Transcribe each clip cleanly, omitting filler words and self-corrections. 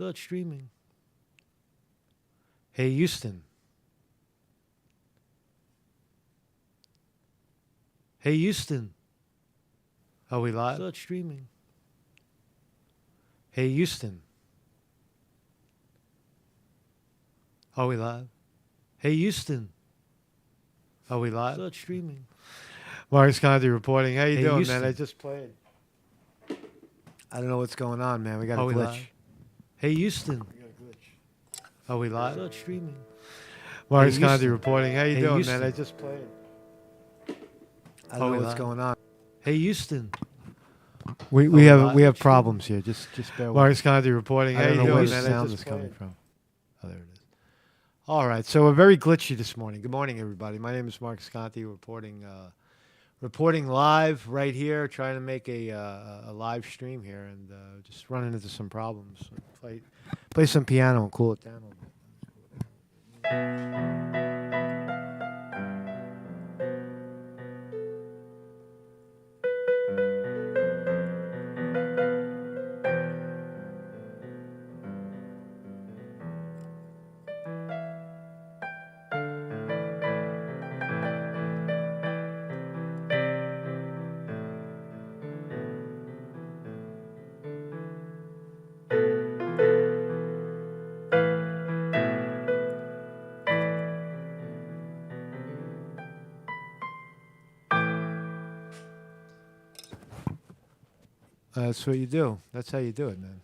Start streaming. Hey, Houston. Hey, Houston. Are we live? Start streaming. Hey, Houston. Are we live? Hey, Houston. Are we live? Start streaming. Marcus Conte reporting. How you doing, Houston, man? I just played. I don't know what's going on, man. We got a glitch. Live? Hey, Houston. We got a glitch. Are we live? Start streaming. Marcus Conte reporting. How you doing, Houston, man? I just played. I don't know what's going on. Hey, Houston. We have problems here. Just bear with me. Marcus Conte reporting. How you doing, man? Where the sound is coming from. Oh, there it is. All right. So we're very glitchy this morning. Good morning, everybody. My name is Marcus Conte reporting live right here, trying to make a live stream here, and just running into some problems. So play some piano and cool it down a little bit. That's what you do. That's how you do it, man.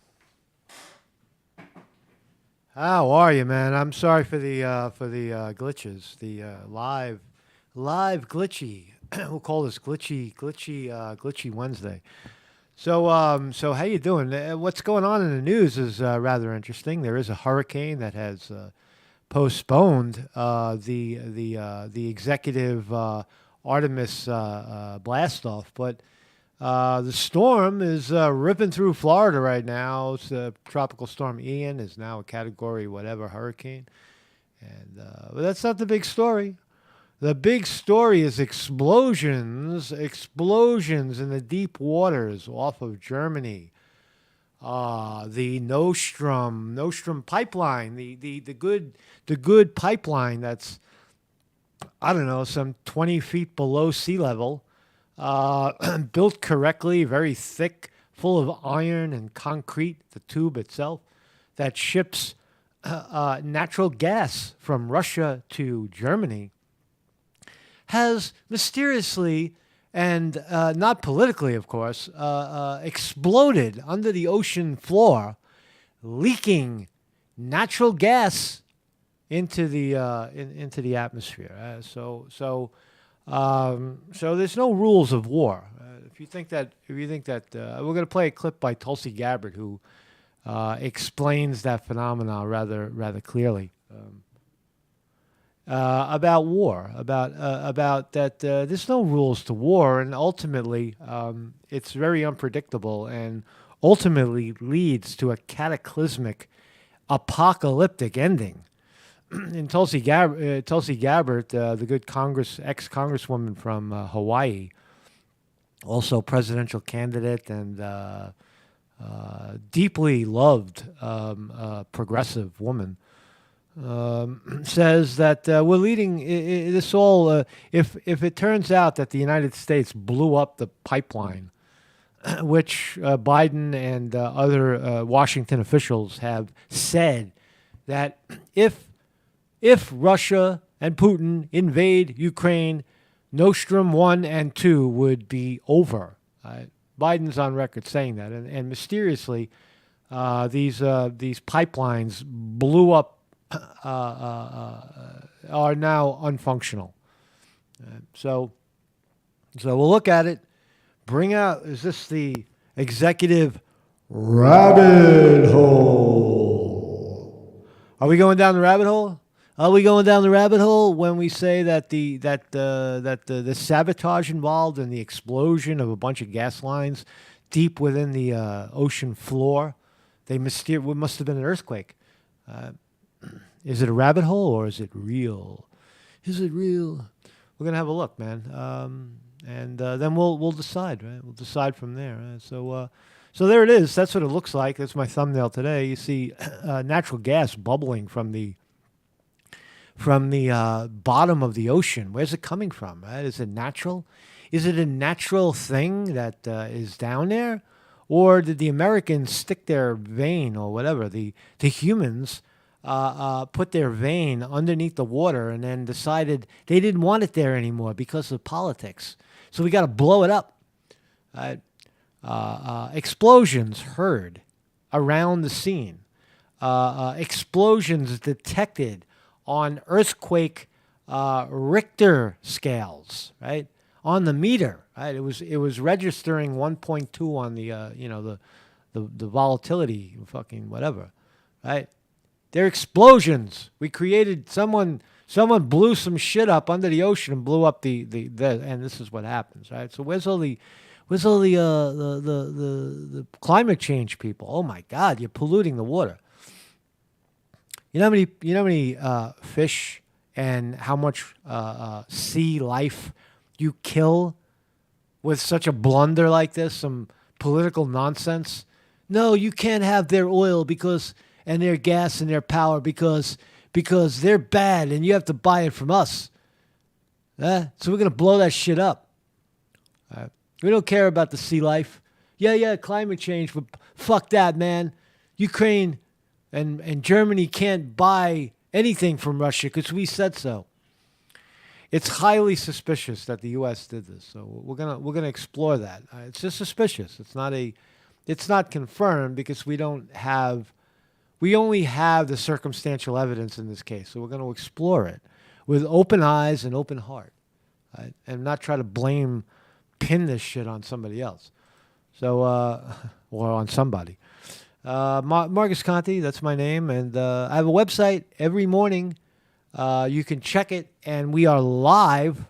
How are you, man? I'm sorry for the glitches. The live glitchy. We'll call this glitchy Wednesday. So how you doing? What's going on in the news is rather interesting. There is a hurricane that has postponed the executive Artemis blastoff, but the storm is ripping through Florida right now. It's Tropical Storm Ian is now a category whatever hurricane. And but that's not the big story. The big story is explosions in the deep waters off of Germany. The Nostrum pipeline, the good pipeline that's, I don't know, some 20 feet below sea level. Built correctly, very thick, full of iron and concrete, the tube itself, that ships natural gas from Russia to Germany, has mysteriously, and not politically, of course, exploded under the ocean floor, leaking natural gas into the atmosphere. So there's no rules of war. If you think that, we're going to play a clip by Tulsi Gabbard, who explains that phenomenon rather clearly about war, about that. There's no rules to war, and ultimately, it's very unpredictable, and ultimately leads to a cataclysmic, apocalyptic ending. And Tulsi Gabbard, the good ex-congresswoman from Hawaii, also presidential candidate and deeply loved progressive woman, says that we're leading this all. If it turns out that the United States blew up the pipeline, which Biden and other Washington officials have said that if Russia and Putin invade Ukraine, Nostrum 1 and 2 would be over. Biden's on record saying that. And mysteriously, these pipelines blew up, are now unfunctional. So we'll look at it. Bring out, is this the executive rabbit hole? Are we going down the rabbit hole? Are we going down the rabbit hole when we say that the sabotage involved in the explosion of a bunch of gas lines deep within the ocean floor, must have been an earthquake? Is it a rabbit hole or is it real? Is it real? We're gonna have a look, man, and then we'll decide, right? We'll decide from there. Right? So So there it is. That's what it looks like. That's my thumbnail today. You see natural gas bubbling from the bottom of the ocean. Where's it coming from? Right? Is it natural? Is it a natural thing that is down there? Or did the Americans stick their vein or whatever? The humans put their vein underneath the water and then decided they didn't want it there anymore because of politics. So we got to blow it up. Explosions heard around the scene. Explosions detected on earthquake Richter scales, right? On the meter, right? It was registering 1.2 on the the volatility, fucking whatever, right? They're explosions. We created someone blew some shit up under the ocean and blew up the and this is what happens, right? So where's all the climate change people? Oh my God, you're polluting the water. You know how many fish and how much sea life you kill with such a blunder like this, some political nonsense? No, you can't have their oil and their gas and their power because they're bad and you have to buy it from us. So we're going to blow that shit up. We don't care about the sea life. Yeah, climate change, but fuck that, man. Ukraine and Germany can't buy anything from Russia because we said so. It's highly suspicious that the U.S. did this, so we're gonna explore that. It's just suspicious. It's not confirmed because we only have the circumstantial evidence in this case. So we're going to explore it with open eyes and open heart, right? And not try to pin this shit on somebody else. So or on somebody. Marcus Conte, that's my name, and I have a website every morning. You can check it, and we are live.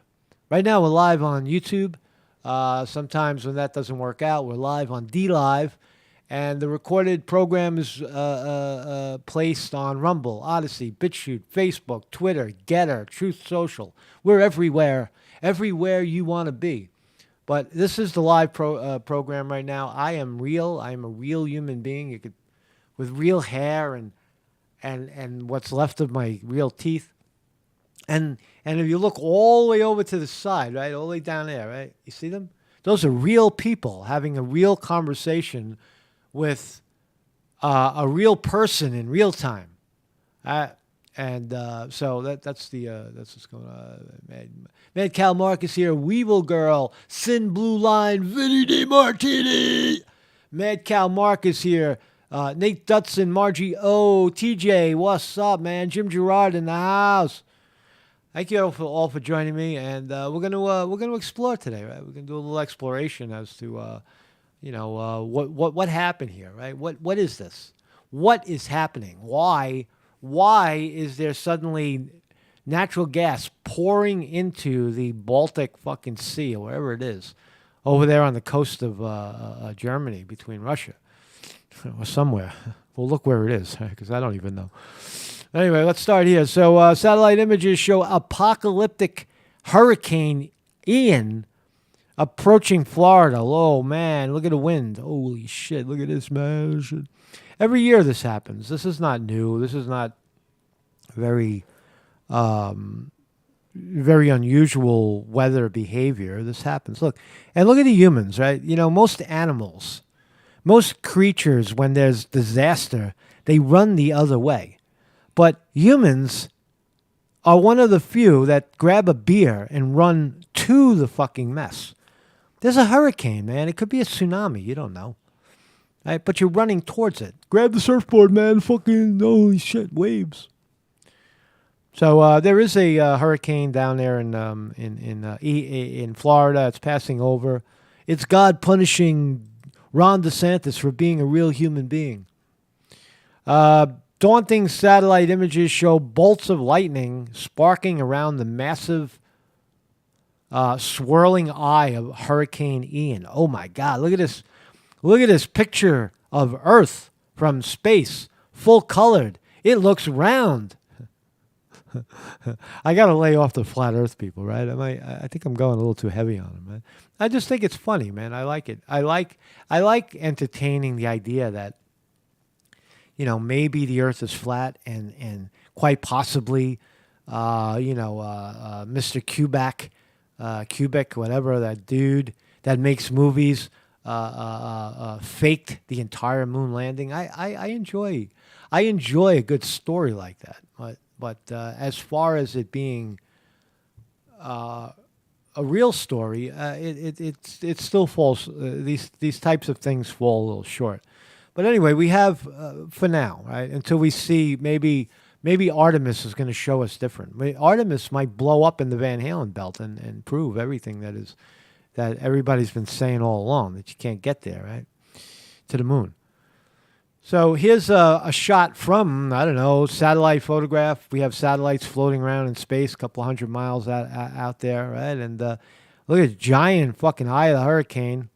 Right now, we're live on YouTube. Sometimes when that doesn't work out, we're live on DLive, and the recorded program is placed on Rumble, Odyssey, BitChute, Facebook, Twitter, Getter, Truth Social. We're everywhere you want to be. But this is the live program right now. I am real. I am a real human being. With real hair and what's left of my real teeth. And if you look all the way over to the side, right, all the way down there, right, you see them? Those are real people having a real conversation with a real person in real time. So that's what's going on. Mad Cal Marcus here, Weevil Girl, Sin Blue Line, Vinny DiMartini. Mad Cal Marcus here, Nate Dutson, Margie O, TJ, what's up, man? Jim Gerard in the house. Thank you all for joining me, and we're gonna explore today, right? We're gonna do a little exploration as to what happened here, right? What is this? What is happening? Why is there suddenly natural gas pouring into the Baltic fucking Sea or wherever it is over there on the coast of Germany between Russia or somewhere? Well, look where it is, because I don't even know. Anyway, let's start here. So satellite images show apocalyptic Hurricane Ian approaching Florida. Oh, man, look at the wind. Holy shit, look at this, man. Every year this happens. This is not new. This is not very unusual weather behavior. This happens. Look at the humans, right? You know, most animals, most creatures, when there's disaster, they run the other way. But humans are one of the few that grab a beer and run to the fucking mess. There's a hurricane, man. It could be a tsunami. You don't know. Right? But you're running towards it. Grab the surfboard, man. Fucking holy shit, waves. So there is a hurricane down there in Florida. It's passing over. It's God punishing Ron DeSantis for being a real human being. Daunting satellite images show bolts of lightning sparking around the massive swirling eye of Hurricane Ian. Oh my God, look at this. Look at this picture of Earth from space, full colored. It looks round. I got to lay off the flat Earth people, right? I think I'm going a little too heavy on them, man. I just think it's funny, man. I like it. I like entertaining the idea that maybe the Earth is flat, and quite possibly, Mr. Kubrick, whatever that dude that makes movies, faked the entire moon landing. I enjoy a good story like that. But as far as it being a real story, it still falls. These types of things fall a little short. But anyway, we have for now, right? Until we see maybe Artemis is going to show us different. Artemis might blow up in the Van Halen belt and prove everything that everybody's been saying all along, that you can't get there, right? To the moon. So here's a shot from, I don't know, satellite photograph. We have satellites floating around in space, a couple hundred miles out there, right? And look at the giant fucking eye of the hurricane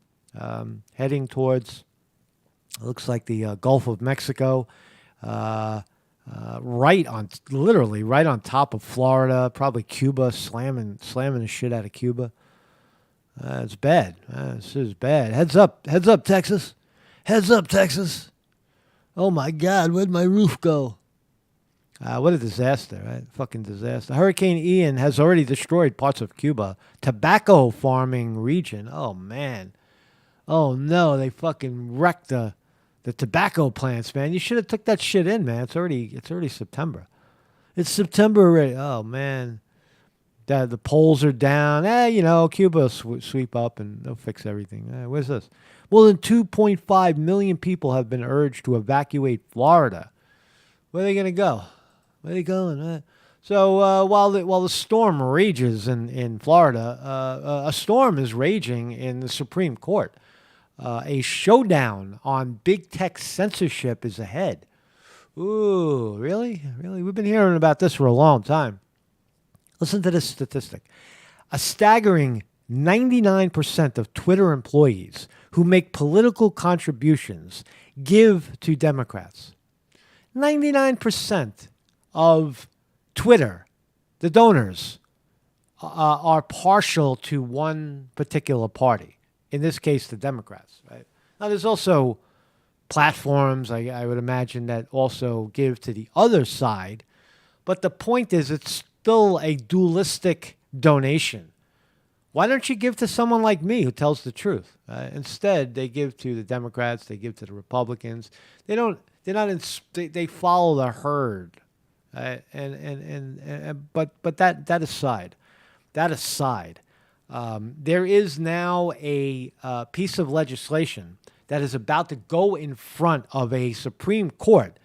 heading towards, looks like the Gulf of Mexico, literally right on top of Florida, probably Cuba, slamming the shit out of Cuba. It's bad. This is bad. Heads up, Texas. Heads up, Texas. Oh my God, where'd my roof go? What a disaster, right? Fucking disaster. Hurricane Ian has already destroyed parts of Cuba. Tobacco farming region. Oh man. Oh no, they fucking wrecked the tobacco plants, man. You should have took that shit in, man. It's already September. It's September already. Oh man. The poles are down. Cuba will sweep up and they'll fix everything. Where's this? More than 2.5 million people have been urged to evacuate Florida. Where are they going to go? Where are they going? So while the storm rages in Florida, a storm is raging in the Supreme Court. A showdown on big tech censorship is ahead. Ooh, really? Really? We've been hearing about this for a long time. Listen to this statistic. A staggering 99% of Twitter employees who make political contributions give to Democrats. 99% of Twitter, the donors, are partial to one particular party. In this case, the Democrats. Right? Now, there's also platforms, I would imagine, that also give to the other side. But the point is, it's still a dualistic donation. Why don't you give to someone like me who tells the truth? Instead, they give to the Democrats, they give to the Republicans. They don't. They're not. They follow the herd. But that aside, there is now a piece of legislation that is about to go in front of a Supreme Court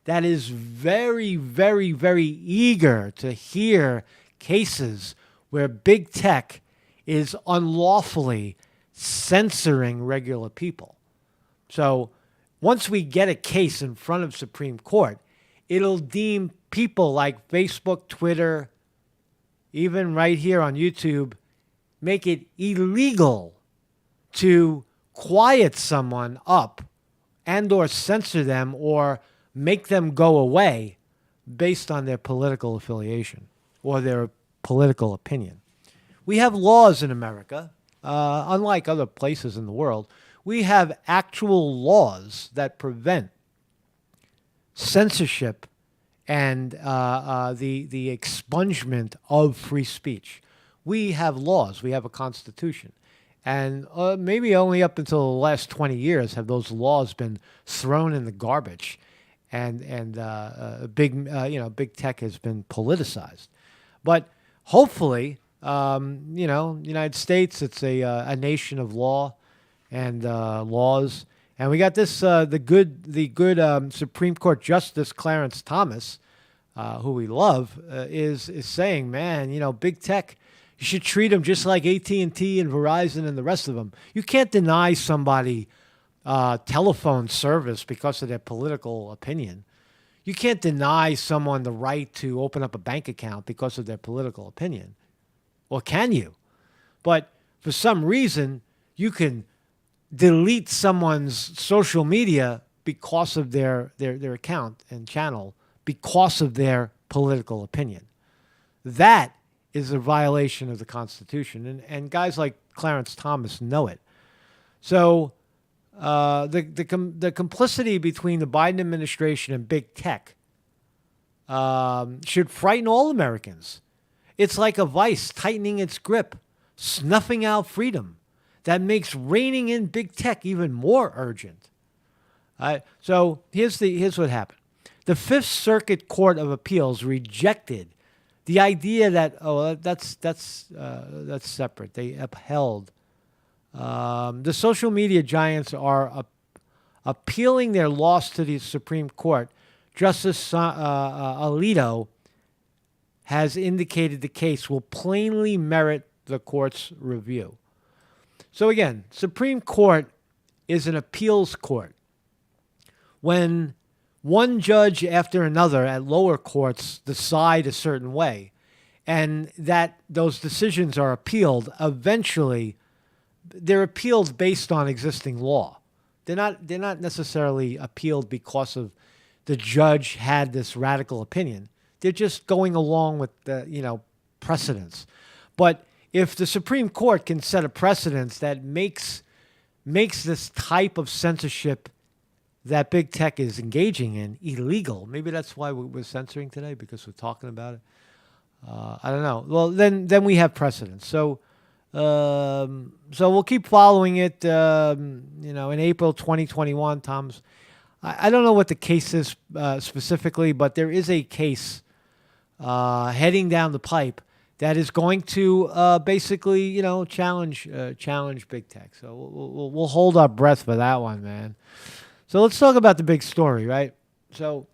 that is very, very, very eager to hear cases where big tech is unlawfully censoring regular people. So once we get a case in front of Supreme Court, it'll deem people like Facebook, Twitter, even right here on YouTube, make it illegal to quiet someone up and or censor them or make them go away based on their political affiliation or their political opinion. We have laws in America, unlike other places in the world. We have actual laws that prevent censorship and the expungement of free speech. We have laws. We have a constitution. And maybe only up until the last 20 years have those laws been thrown in the garbage, and big tech has been politicized. But hopefully, United States, it's a nation of law and laws. And we got this the good Supreme Court Justice Clarence Thomas, who we love, is saying, man, big tech, you should treat them just like AT&T and Verizon and the rest of them. You can't deny somebody telephone service because of their political opinion. You can't deny someone the right to open up a bank account because of their political opinion. Or can you? But for some reason, you can delete someone's social media because of their account and channel because of their political opinion. That is a violation of the Constitution. And guys like Clarence Thomas know it. So the complicity between the Biden administration and big tech should frighten all Americans. It's like a vice tightening its grip, snuffing out freedom. That makes reining in big tech even more urgent. So here's what happened. The Fifth Circuit Court of Appeals rejected the idea that that's separate. They upheld the social media giants are appealing their loss to the Supreme Court. Justice Alito has indicated the case will plainly merit the court's review. So again, Supreme Court is an appeals court. When one judge after another at lower courts decide a certain way, and that those decisions are appealed, eventually they're appealed based on existing law. They're not necessarily appealed because of the judge had this radical opinion. They're just going along with the precedents. But if the Supreme Court can set a precedence that makes this type of censorship that big tech is engaging in illegal, maybe that's why we're censoring today, because we're talking about it. I don't know. Well, then we have precedence. So we'll keep following it. In April 2021, Tom's. I don't know what the case is specifically, but there is a case heading down the pipe that is going to basically, challenge big tech. So we'll hold our breath for that one, man. So let's talk about the big story, right? So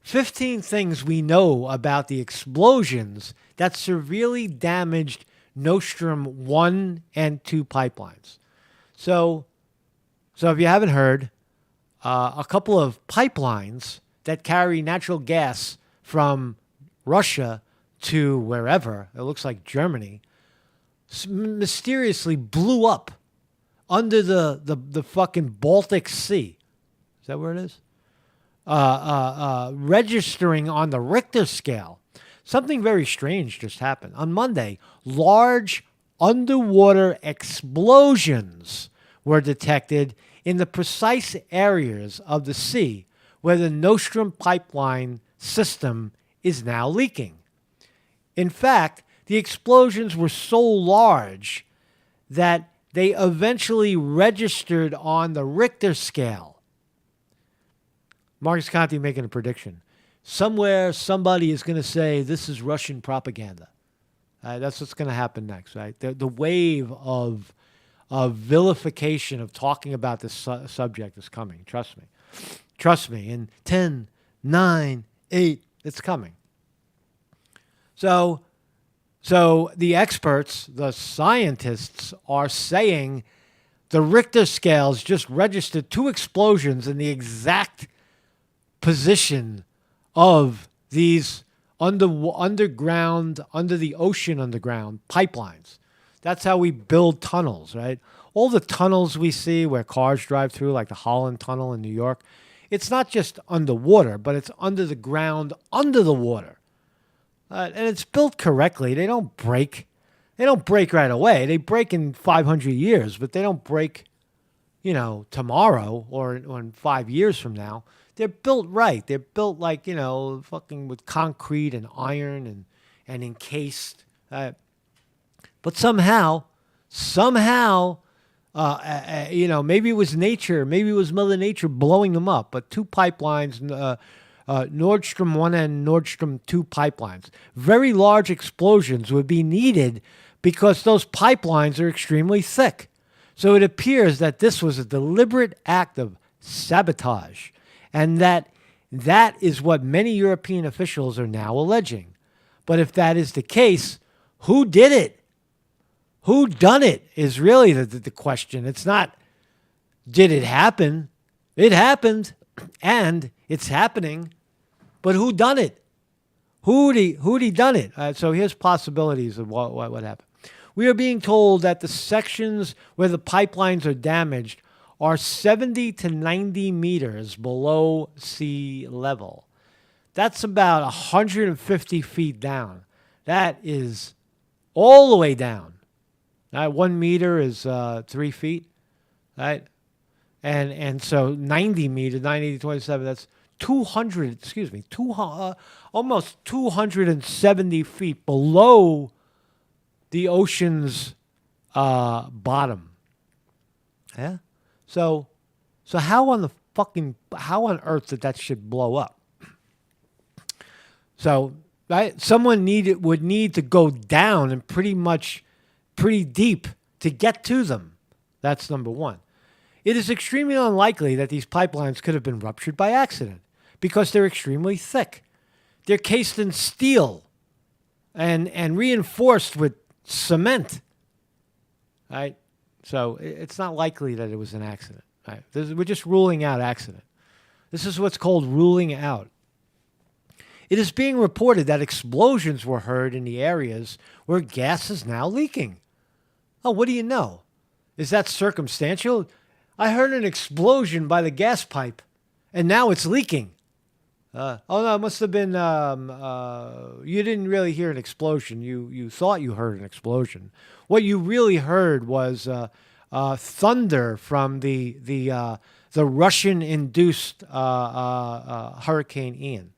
15 things we know about the explosions that severely damaged Nord Stream 1 and 2 pipelines. So if you haven't heard, a couple of pipelines that carry natural gas from Russia to wherever, it looks like Germany, mysteriously blew up under the fucking Baltic Sea. Is that where it is? Registering on the Richter scale. Something very strange just happened. On Monday, large underwater explosions were detected in the precise areas of the sea where the Nord Stream pipeline system is now leaking. In fact, the explosions were so large that they eventually registered on the Richter scale. Marcus Conte making a prediction. Somewhere, somebody is going to say this is Russian propaganda. That's what's going to happen next, right? The wave of vilification of talking about this subject is coming. Trust me. Trust me. In 10, 9, 8, it's coming. So the experts, the scientists, are saying the Richter scales just registered 2 explosions in the exact position of these underground, under the ocean underground pipelines. That's how we build tunnels, right? All the tunnels we see where cars drive through, like the Holland Tunnel in New York, it's not just underwater, but it's under the ground, under the water. And it's built correctly. They don't break. They don't break right away. They break in 500 years, but they don't break, tomorrow or in 5 years from now. They're built right. They're built like, fucking with concrete and iron and encased. But somehow, maybe it was nature, maybe it was Mother Nature blowing them up. But 2 pipelines, Nord Stream 1 and Nord Stream 2 pipelines, very large explosions would be needed because those pipelines are extremely thick. So it appears that this was a deliberate act of sabotage, and that is what many European officials are now alleging. But if that is the case, who did it? Who done it is really the question. It's not, did it happen? It happened, and it's happening. But who done it? Who'd done it? So here's possibilities of what happened. We are being told that the sections where the pipelines are damaged are 70 to 90 meters below sea level. That's about 150 feet down. That is all the way down. 1 meter is 3 feet, right? And so 90 meters, 90 to 27, that's 200, excuse me, almost 270 feet below the ocean's bottom. Yeah. So how how on earth did that shit blow up? So, right, someone would need to go down and pretty deep to get to them. That's number one. It is extremely unlikely that these pipelines could have been ruptured by accident because they're extremely thick. They're cased in steel and reinforced with cement. Right? So it's not likely that it was an accident. Right? We're just ruling out accident. This is what's called ruling out. It is being reported that explosions were heard in the areas where gas is now leaking. Oh, what do you know? Is that circumstantial? I heard an explosion by the gas pipe, and now it's leaking. Oh, no, it must have been, you didn't really hear an explosion. You thought you heard an explosion. What you really heard was thunder from the Russian-induced Hurricane Ian.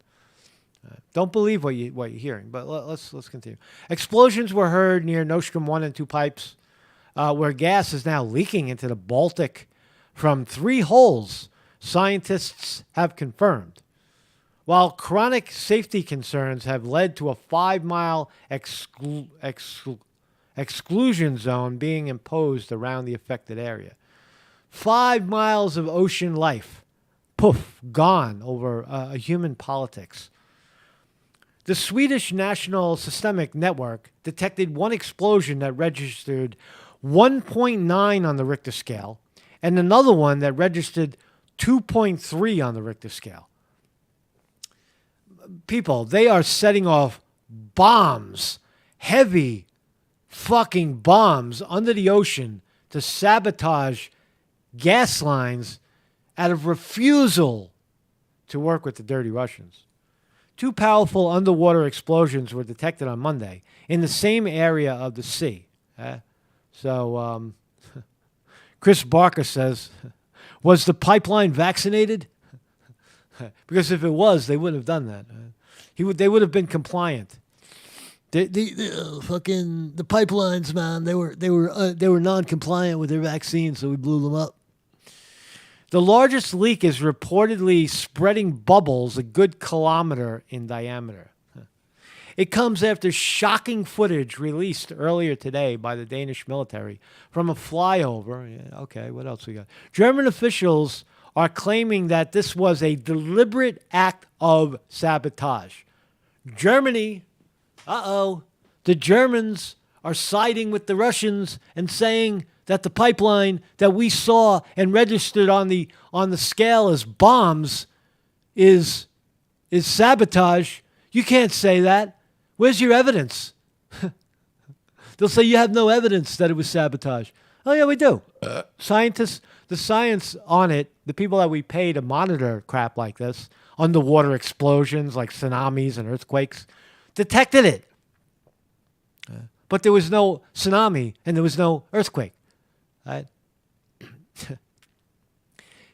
Don't believe what you're hearing, but let's continue. Explosions were heard near Nostrum 1 and 2 pipes, where gas is now leaking into the Baltic from 3 holes, scientists have confirmed. While chronic safety concerns have led to a 5-mile exclusion zone being imposed around the affected area. 5 miles of ocean life, poof, gone over human politics. The Swedish National Systemic Network detected one explosion that registered 1.9 on the Richter scale and another one that registered 2.3 on the Richter scale. People, they are setting off bombs, heavy fucking bombs under the ocean to sabotage gas lines out of refusal to work with the dirty Russians. 2 powerful underwater explosions were detected on Monday in the same area of the sea. So Chris Barker says, was the pipeline vaccinated? Because if it was, they wouldn't have done that. They would have been compliant. The pipelines, man, they were non-compliant with their vaccine, so we blew them up. The largest leak is reportedly spreading bubbles a good kilometer in diameter. It comes after shocking footage released earlier today by the Danish military from a flyover. Yeah, okay, what else we got? German officials are claiming that this was a deliberate act of sabotage. Germany, the Germans are siding with the Russians and saying that the pipeline that we saw and registered on the scale as bombs is sabotage. You can't say that. Where's your evidence? They'll say you have no evidence that it was sabotage. Oh, yeah, we do. Scientists, the science on it, the people that we pay to monitor crap like this, underwater explosions like tsunamis and earthquakes, detected it. But there was no tsunami and there was no earthquake. Right?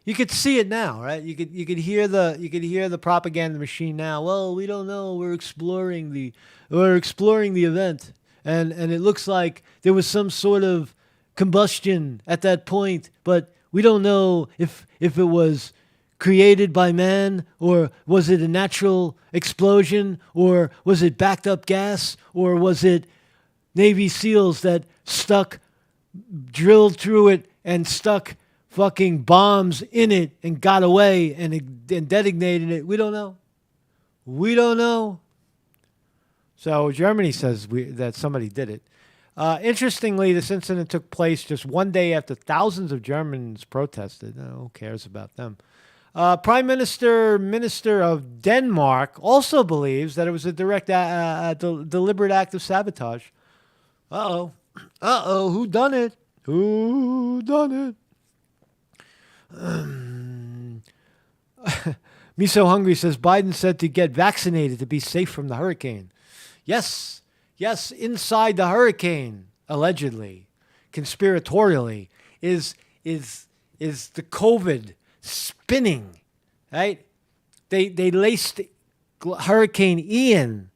You could see it now, right? You could hear the propaganda machine now. Well, we don't know. We're exploring the event, and it looks like there was some sort of combustion at that point, but we don't know if it was created by man, or was it a natural explosion, or was it backed up gas, or was it Navy SEALs that drilled through it and stuck fucking bombs in it and got away and detonated it. We don't know. We don't know. So Germany says that somebody did it. Interestingly, this incident took place just one day after thousands of Germans protested. Who cares about them? Prime Minister of Denmark also believes that it was a deliberate act of sabotage. Who done it? Who done it? Miso Hungry says Biden said to get vaccinated to be safe from the hurricane. Yes, yes, inside the hurricane, allegedly, conspiratorially, is the COVID spinning, right? They laced Hurricane Ian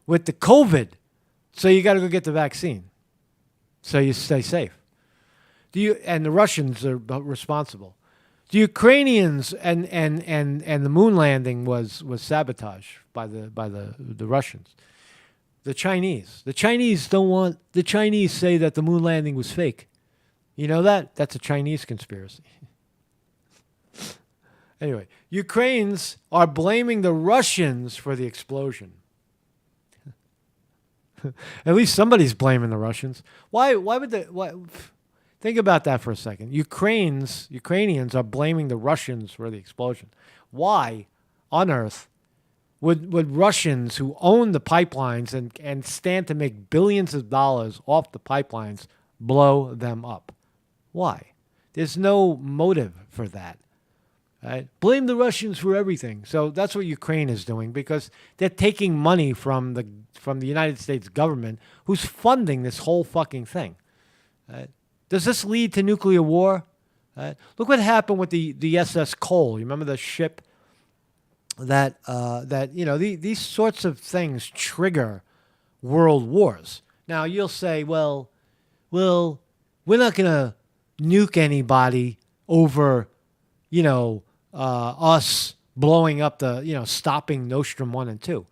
with the COVID, so you got to go get the vaccine, so you stay safe. And the Russians are responsible. The Ukrainians and the moon landing was sabotage by the Russians. The Chinese don't want. The Chinese say that the moon landing was fake. You know that? That's a Chinese conspiracy. Anyway, Ukrainians are blaming the Russians for the explosion. At least somebody's blaming the Russians. Why would they? Think about that for a second. Ukrainians are blaming the Russians for the explosion. Why on earth would Russians who own the pipelines and stand to make billions of dollars off the pipelines blow them up? Why? There's no motive for that. Right? Blame the Russians for everything. So that's what Ukraine is doing, because they're taking money from the United States government, who's funding this whole fucking thing. Right? Does this lead to nuclear war? Right? Look what happened with the SS Cole. You remember the ship that these sorts of things trigger world wars. Now you'll say, well, we're not going to nuke anybody over, us blowing up stopping Nostrum 1 and 2.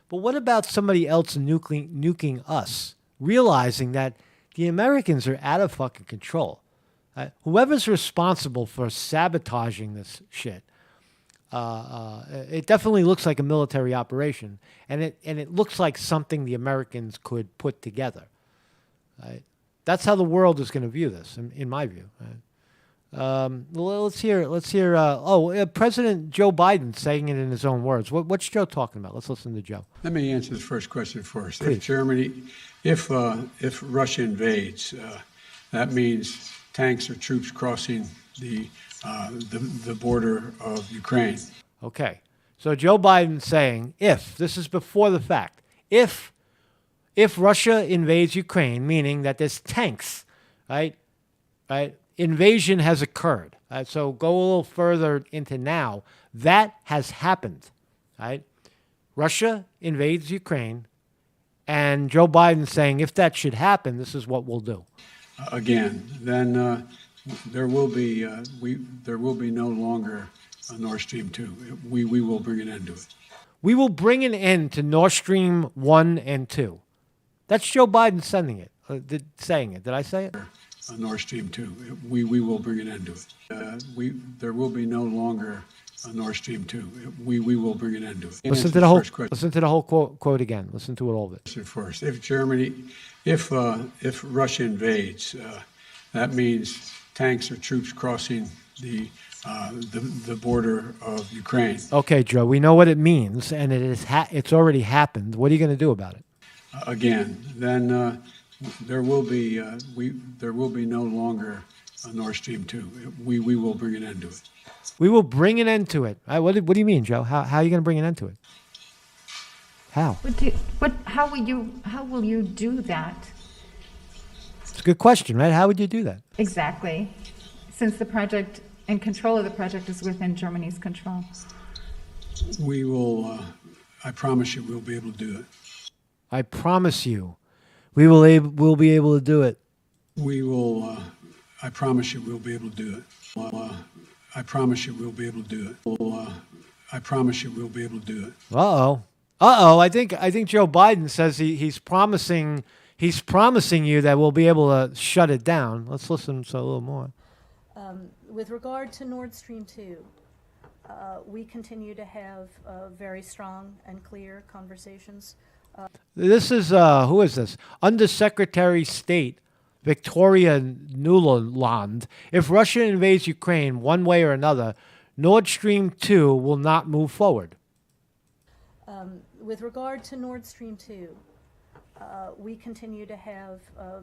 But what about somebody else nuking us, realizing that the Americans are out of fucking control? Whoever's responsible for sabotaging this shit, it definitely looks like a military operation, and it looks like something the Americans could put together. Right? That's how the world is going to view this, in my view. Right? Well, let's hear. President Joe Biden saying it in his own words. What's Joe talking about? Let's listen to Joe. Let me answer the first question first. Please. If Russia invades, that means tanks or troops crossing the border of Ukraine. Okay, so Joe Biden saying this is before the fact. If Russia invades Ukraine, meaning that there's tanks, right? Invasion has occurred. So go a little further into now. That has happened, right? Russia invades Ukraine, and Joe Biden saying if that should happen, this is what we'll do. Again, then there will be no longer a Nord Stream 2. We will bring an end to it. We will bring an end to Nord Stream 1 and 2. That's Joe Biden saying it. Did I say it? Nord Stream 2. We will bring an end to it. There will be no longer a Nord Stream 2. We will bring an end to it. Listen to the whole quote again. Listen to it all of it. First, if Russia invades, that means tanks or troops crossing the border of Ukraine. Okay, Joe, we know what it means, and it's already happened. What are you going to do about it? Again, then there will be no longer a Nord Stream 2. We will bring an end to it. We will bring an end to it. What do you mean, Joe? How are you going to bring an end to it? How? How will you do that? It's a good question, right? How would you do that? Exactly, since the project and control of the project is within Germany's control. We will. I promise you, we'll be able to do it. I promise you, we'll be able to do it. We will. I promise you, we'll be able to do it. I promise you, we'll be able to do it. I promise you, we'll be able to do it. I think Joe Biden says he's promising you that we'll be able to shut it down. Let's listen to a little more. With regard to Nord Stream 2, we continue to have very strong and clear conversations. This is, who is this? Undersecretary State Victoria Nuland. If Russia invades Ukraine one way or another, Nord Stream 2 will not move forward. With regard to Nord Stream 2, we continue to have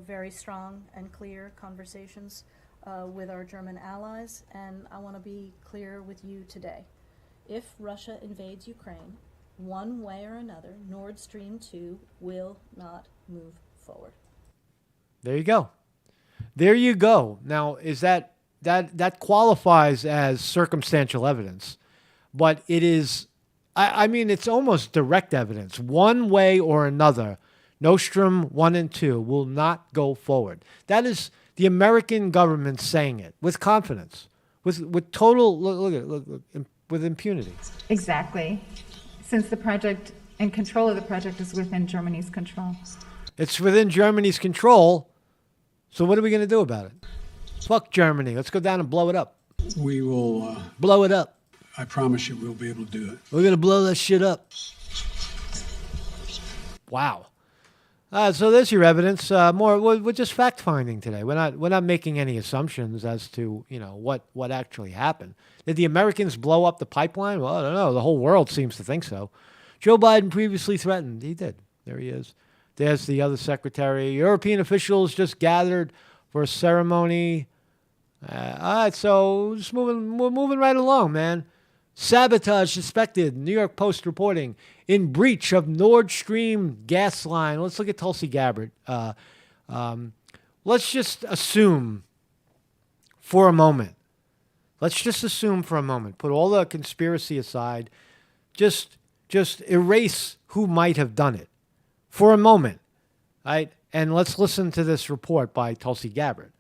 very strong and clear conversations with our German allies, and I want to be clear with you today. if Russia invades Ukraine, one way or another, Nord Stream 2 will not move forward. There you go. There you go. Now, is that qualifies as circumstantial evidence, but it is, I mean, it's almost direct evidence. One way or another, Nord Stream 1 and 2 will not go forward. That is the American government saying it with confidence, with total, look, with impunity. Exactly. Since the project and control of the project is within Germany's control. It's within Germany's control. So what are we going to do about it? Fuck Germany. Let's go down and blow it up. We will, Blow it up. I promise you we'll be able to do it. We're going to blow that shit up. Wow. So there's your evidence. We're just fact finding today. We're not making any assumptions as to, what actually happened. Did the Americans blow up the pipeline? Well, I don't know. The whole world seems to think so. Joe Biden previously threatened. He did. There he is. There's the other secretary. European officials just gathered for a ceremony. All right, so we're moving right along, man. Sabotage suspected, New York Post reporting, in breach of Nord Stream gas line. Let's look at Tulsi Gabbard. Let's just assume for a moment. Put all the conspiracy aside. Just erase who might have done it for a moment, right? And let's listen to this report by Tulsi Gabbard.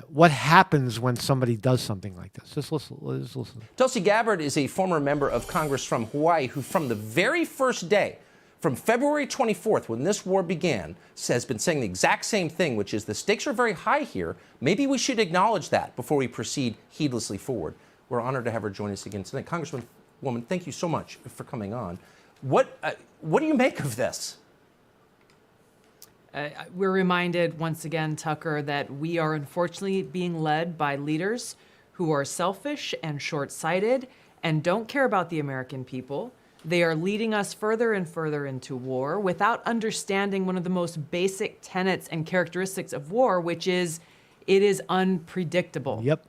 What happens when somebody does something like this? Just listen. Tulsi Gabbard is a former member of Congress from Hawaii who, from the very first day, from February 24th, when this war began, has been saying the exact same thing, which is the stakes are very high here. Maybe we should acknowledge that before we proceed heedlessly forward. We're honored to have her join us again tonight. Congresswoman, thank you so much for coming on. What do you make of this? We're reminded once again, Tucker, that we are unfortunately being led by leaders who are selfish and short-sighted and don't care about the American people. They are leading us further and further into war without understanding one of the most basic tenets and characteristics of war, which is it is unpredictable. Yep.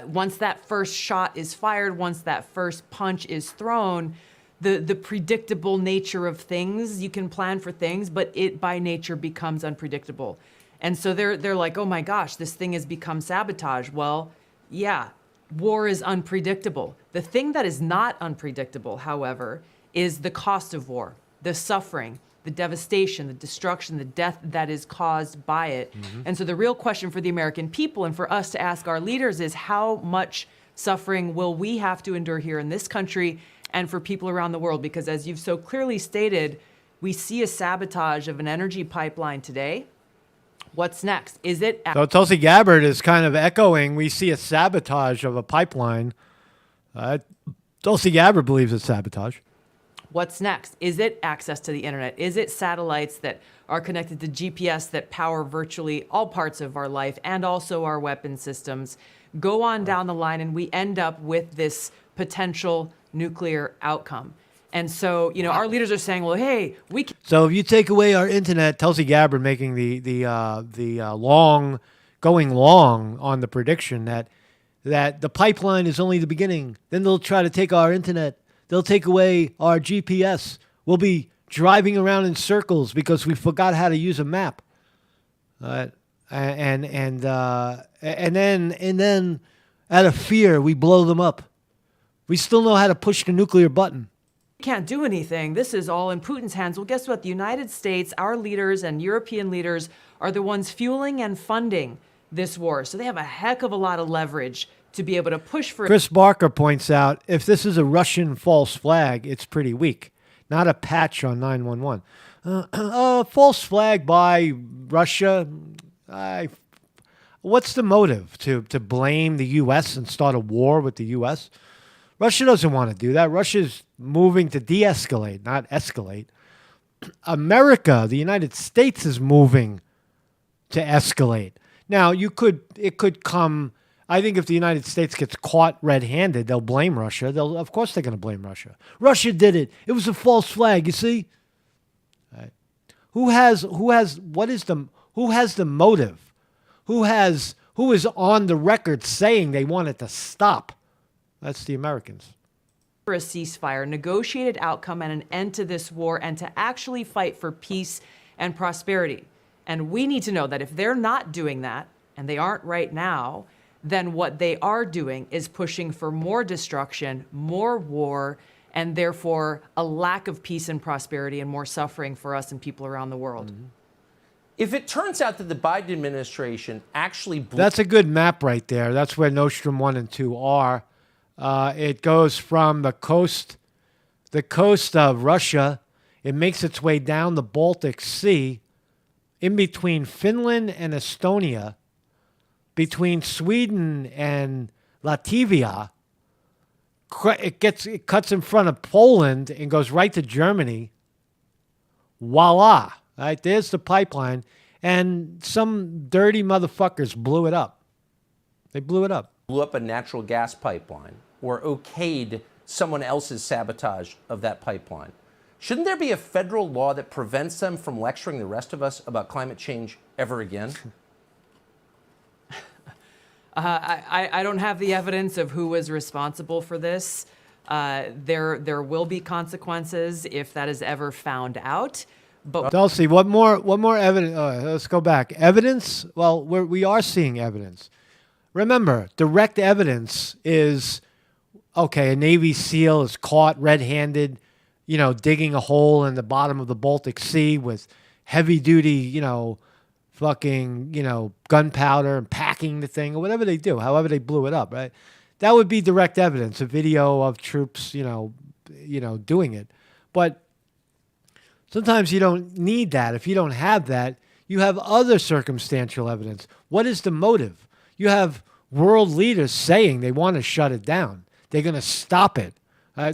Once that first shot is fired, once that first punch is thrown, the predictable nature of things, you can plan for things, but it by nature becomes unpredictable. And so they're like, oh my gosh, this thing has become sabotage. Well, yeah, war is unpredictable. The thing that is not unpredictable, however, is the cost of war, the suffering, the devastation, the destruction, the death that is caused by it. Mm-hmm. And so the real question for the American people and for us to ask our leaders is how much suffering will we have to endure here in this country and for people around the world? Because as you've so clearly stated, we see a sabotage of an energy pipeline today. What's next? Is it... So Tulsi Gabbard is kind of echoing, we see a sabotage of a pipeline. Tulsi Gabbard believes it's sabotage. What's next? Is it access to the internet? Is it satellites that are connected to GPS that power virtually all parts of our life and also our weapon systems? Go on down the line and we end up with this potential nuclear outcome. And so, our leaders are saying, well, hey, we can... So if you take away our internet, Tulsi Gabbard making going long on the prediction that the pipeline is only the beginning. Then they'll try to take our internet. They'll take away our GPS. We'll be driving around in circles because we forgot how to use a map. And then out of fear, we blow them up. We still know how to push the nuclear button. Can't do anything. This is all in Putin's hands. Well, guess what? The United States, our leaders and European leaders are the ones fueling and funding this war. So they have a heck of a lot of leverage to be able to push for it. Chris Barker points out, if this is a Russian false flag, it's pretty weak. Not a patch on 911. False flag by Russia. What's the motive? To blame the U.S. and start a war with the U.S.? Russia doesn't want to do that. Russia's moving to de-escalate, not escalate. America, the United States, is moving to escalate. Now, it could come, I think if the United States gets caught red-handed, they'll blame Russia. Of course they're going to blame Russia. Russia did it. It was a false flag, you see? Right. Who has the motive? Who is on the record saying they want it to stop? That's the Americans. for a ceasefire, negotiated outcome, and an end to this war, and to actually fight for peace and prosperity. And we need to know that if they're not doing that, and they aren't right now, then what they are doing is pushing for more destruction, more war, and therefore a lack of peace and prosperity and more suffering for us and people around the world. If it turns out that the Biden administration actually That's a good map right there. That's where Nostrum 1 and 2 are. It goes from the coast of Russia. It makes its way down the Baltic Sea, in between Finland and Estonia, between Sweden and Latvia. It cuts in front of Poland and goes right to Germany. Voila. Right, there's the pipeline. And some dirty motherfuckers blew it up. They blew it up. blew up a natural gas pipeline or okayed someone else's sabotage of that pipeline, shouldn't there be a federal law that prevents them from lecturing the rest of us about climate change ever again? I don't have the evidence of who was responsible for this. There will be consequences if that is ever found out. But Dulcie, what more evidence? Let's go back. Evidence? Well, we are seeing evidence. Remember, direct evidence is, okay, a Navy SEAL is caught red-handed, digging a hole in the bottom of the Baltic Sea with heavy-duty, fucking, gunpowder and packing the thing or whatever they do, however they blew it up, right? That would be direct evidence, a video of troops, doing it. But sometimes you don't need that. If you don't have that, you have other circumstantial evidence. What is the motive? You have world leaders saying they want to shut it down. They're going to stop it.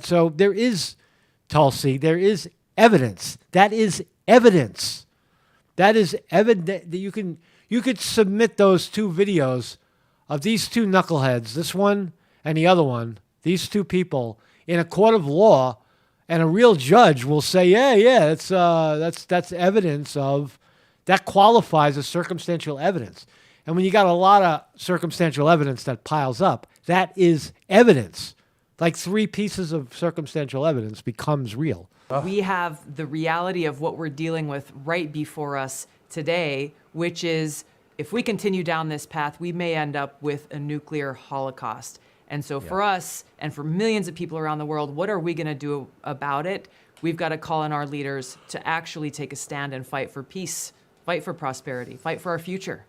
So there is, Tulsi, there is evidence. That is evidence. That is evident that you could submit those two videos of these two knuckleheads, this one and the other one, these two people, in a court of law, and a real judge will say, yeah, that's evidence of, that qualifies as circumstantial evidence. And when you got a lot of circumstantial evidence that piles up, that is evidence. Like 3 pieces of circumstantial evidence becomes real. we have the reality of what we're dealing with right before us today, which is if we continue down this path, we may end up with a nuclear holocaust. And so for us and for millions of people around the world, what are we going to do about it? We've got to call on our leaders to actually take a stand and fight for peace, fight for prosperity, fight for our future.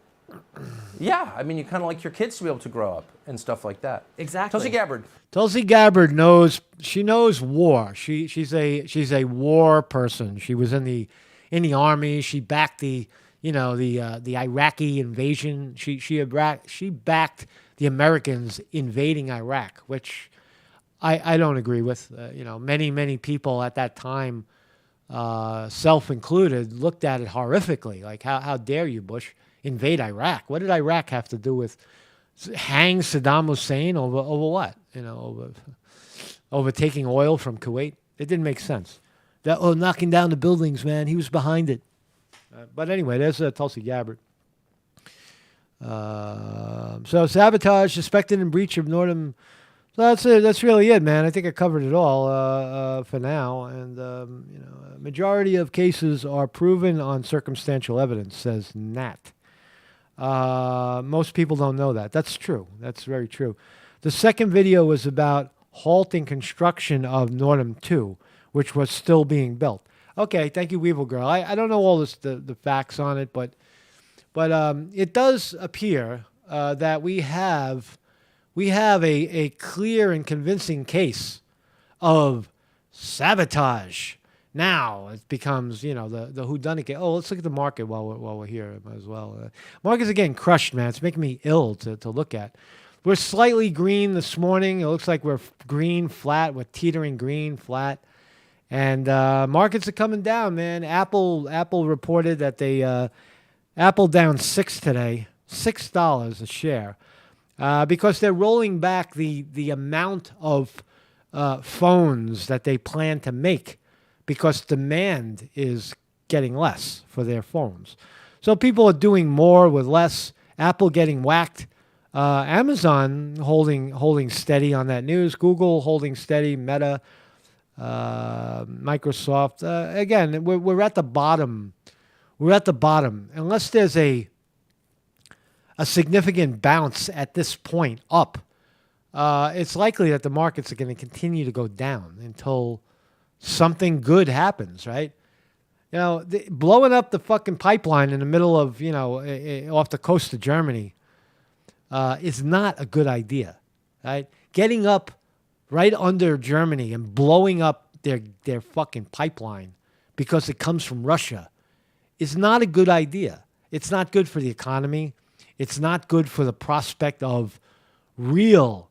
Yeah, I mean, you kind of like your kids to be able to grow up and stuff like that. Exactly. Tulsi Gabbard. Tulsi Gabbard knows war. She's a war person. She was in the army. She backed the Iraqi invasion. She backed the Americans invading Iraq, which I don't agree with. Many people at that time, self included, looked at it horrifically. Like, how dare you, Bush, invade Iraq? What did Iraq have to do with hang Saddam Hussein over what? Over taking oil from Kuwait? It didn't make sense. Knocking down the buildings, man. He was behind it. But anyway, there's Tulsi Gabbard. So sabotage suspected in breach of Nordum. So that's it. That's really it, man. I think I covered it all for now. And a majority of cases are proven on circumstantial evidence, says Nat. Most people don't know that. That's true. That's very true. The second video was about halting construction of Nordum 2, which was still being built. Okay, thank you, Weevil Girl. I don't know all the facts on it, but it does appear that we have a clear and convincing case of sabotage. Now it becomes, the whodunit case. Oh, let's look at the market while we're here as well. Markets are getting crushed, man. It's making me ill to look at. We're slightly green this morning. It looks like we're green, flat. We're teetering green, flat. And markets are coming down, man. Apple reported that Apple down 6 today, $6 a share, because they're rolling back the amount of phones that they plan to make because demand is getting less for their phones. So people are doing more with less. Apple getting whacked Amazon holding steady on that news. Google holding steady. Meta, Microsoft. Again, we're at the bottom. We're at the bottom. Unless there's a significant bounce at this point up, it's likely that the markets are going to continue to go down until something good happens, right? You know, blowing up the fucking pipeline in the middle of, off the coast of Germany is not a good idea, right? Getting up right under Germany and blowing up their fucking pipeline because it comes from Russia is not a good idea. It's not good for the economy. It's not good for the prospect of real,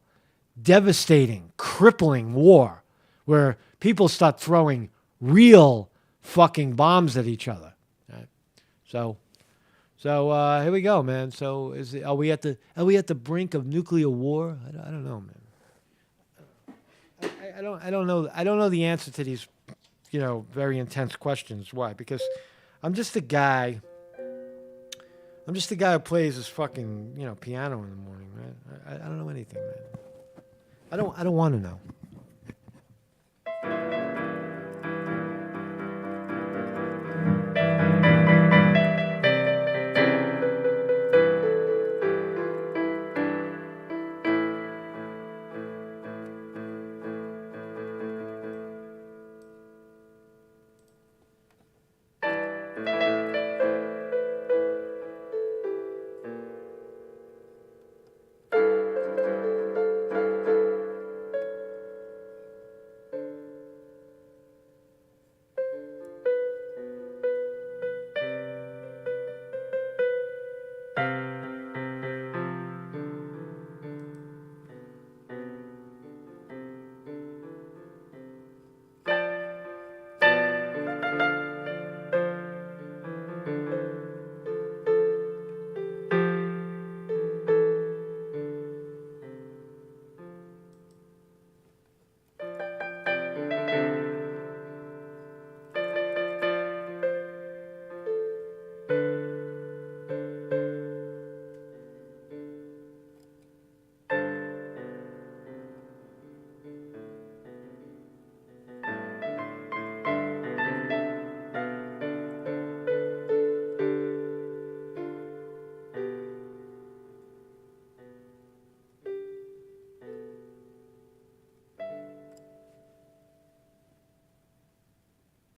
devastating, crippling war where people start throwing real fucking bombs at each other. Right? So here we go, man. So are we at the brink of nuclear war? I don't know, man. I don't know. I don't know the answer to these, very intense questions. Why? Because I'm just a guy who plays his fucking, piano in the morning, right? I don't know anything, man. I don't want to know.